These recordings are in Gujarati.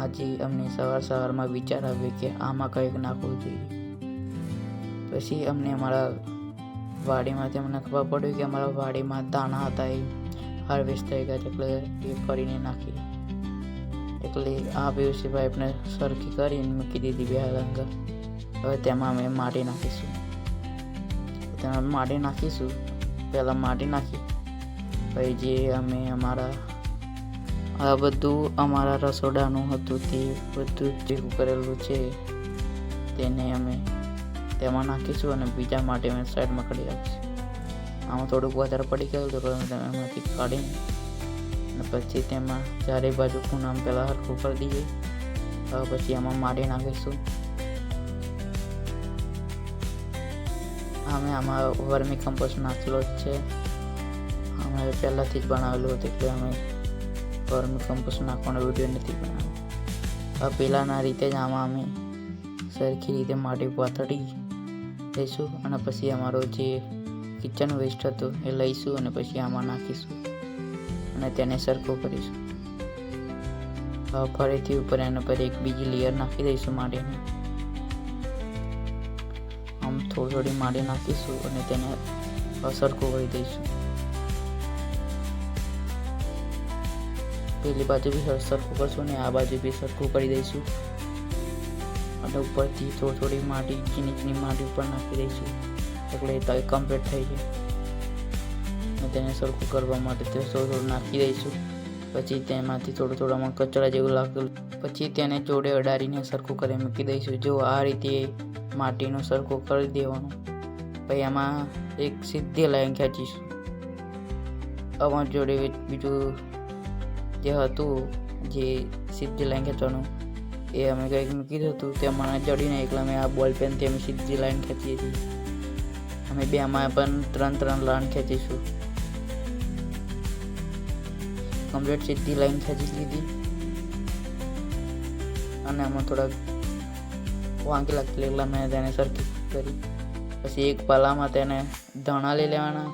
આજે અમને સવારમાં વિચાર આવ્યો કે આમાં કંઈક નાખવું જોઈએ. પછી અમને અમારા વાડીમાંથી અમને ખબર પડી કે અમારા વાડીમાં દાણા હતા એ હાર્વેસ્ટ થઈ ગયા, એટલે એ ફરીને નાખી. એટલે આ પીયુસી પાઇપને સરખી કરીને મૂકી દીધી બે હલંગ. હવે તેમાં અમે માટી નાખીશું. પહેલાં માટી નાખી, પછી જે અમે આ બધું અમારા રસોડાનું હતું તે બધું ભેગું કરેલું છે તેને અમે તેમાં નાખીશું અને બીજા માટે અમે સાઈડમાં કાઢી રાખીશું. આમાં થોડુંક વધારે પડી ગયું તો એમાંથી કાઢીને અને પછી તેમાં ચારે બાજુ ખૂણામાં પહેલાં હરખું કરી દઈએ. પછી આમાં માટી નાખીશું. આમાં વર્મી કમ્પોસ્ટ નાખેલો જ છે. અમે પહેલાંથી જ બનાવેલું હતું એટલે અમે વર્મી કમ્પોસ્ટ નાખવાનો વિડીયો નથી બનાવ્યો. પહેલાંના રીતે જ આમાં અમે સરખી રીતે માટી પાથરી લઈશું અને પછી અમારો જે કિચન વેસ્ટ હતો એ લઈશું અને પછી આમાં નાખીશું અને તેને સરખું કરીશું. ફરીથી ઉપર એના પર એક બીજી લેયર નાખી દઈશું માટીની. આમ થોડી માટી નાખીશું અને તેને સરખું કરી દઈશું. પેલી બાજુ બી સરખું કરશું અને આ બાજુ બી સરખું કરી દઈશું અને ઉપરથી થોડી માટી ચીની માટી ઉપર નાખી દઈશું એટલે એ કમ્પ્લીટ થઈ જાય. અને તેને સરખું કરવા માટે થોડું નાખી દઈશું. પછી તેમાંથી થોડું કચરા જેવું લાગેલું પછી તેને જોડે અડાડીને સરખું કરી મૂકી દઈશું. જો આ રીતે માટીનું સરખું કરી દેવાનું. પછી આમાં એક સીધી લાઈન ખેંચીશું. અમારી જોડે બીજું જે હતું જે સીધી લાઈન ખેંચવાનું એ અમે કંઈક મૂકી દીધું હતું, તેમાં જડીને એટલે અમે આ બોલ પેનથી અમે સીધી લાઈન ખેંચીએ છીએ. અમે બેમાં પણ 3 લાઈન ખેંચીશું. કમ્પ્લીટ સીધી લાઈન ખેંચી લીધી અને આમાં થોડાક વાંકી લાગતી એટલે મેં તેને સરખી કરી. પછી એક પાલામાં તેને ધાણા લઈ લેવાના,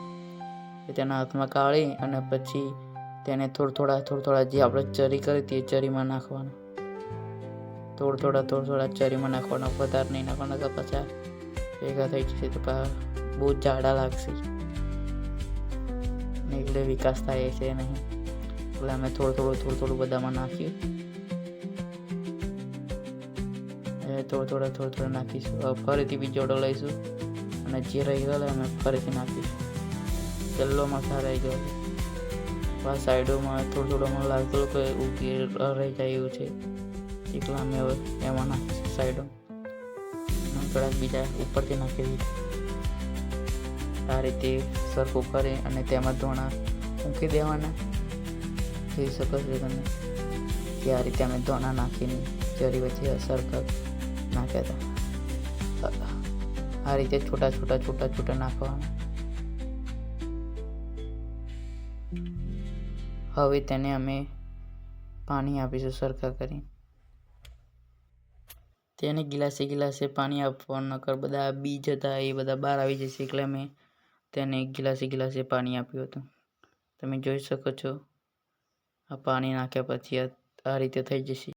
તેના હાથમાં કાઢી અને પછી તેને થોડા જે આપણે ચરી કરી હતી એ ચરીમાં નાખવાના. થોડા ચરીમાં નાખવાના, વધારે નહીં નાખવાના તો પછી ભેગા થઈ જશે તો બહુ જાડા લાગશે એટલે વિકાસ થાય છે નહીં. એટલે અમે થોડું બધામાં નાખ્યું. થોડા નાખીશું. ફરીથી બીજો ઓર્ડર લઈશું અને જે રહી ગયેલો અમે ફરીથી નાખીશું. છેલ્લો મસાલો રહી ગયો. આ સાઈડોમાં થોડું મને લાગતું કે ઉગી રહી જાય એવું છે એટલે અમે હવે એમાં નાખીશું. સાઈડો થોડાક બીજા ઉપરથી નાખી દીધું. આ રીતે સરખું કરી અને તેમાં ધોણા મૂકી દેવાના. જોઈ શકો છો તમે કે આ રીતે અમે ધોણા નાખીને જરી વચ્ચે સરખા નાખ્યા હતા. આ રીતે છોટા નાખવાના. હવે તેને અમે પાણી આપીશું સરખા કરી. તેને ગિલાસે પાણી આપવાનું, નકર બધા બીજ હતા એ બધા બહાર આવી જશે એટલે અમે તેને ગિલાસે પાણી આપ્યું હતું. તમે જોઈ શકો છો આ પાણી નાખ્યા પછી આ રીતે થઈ જશે.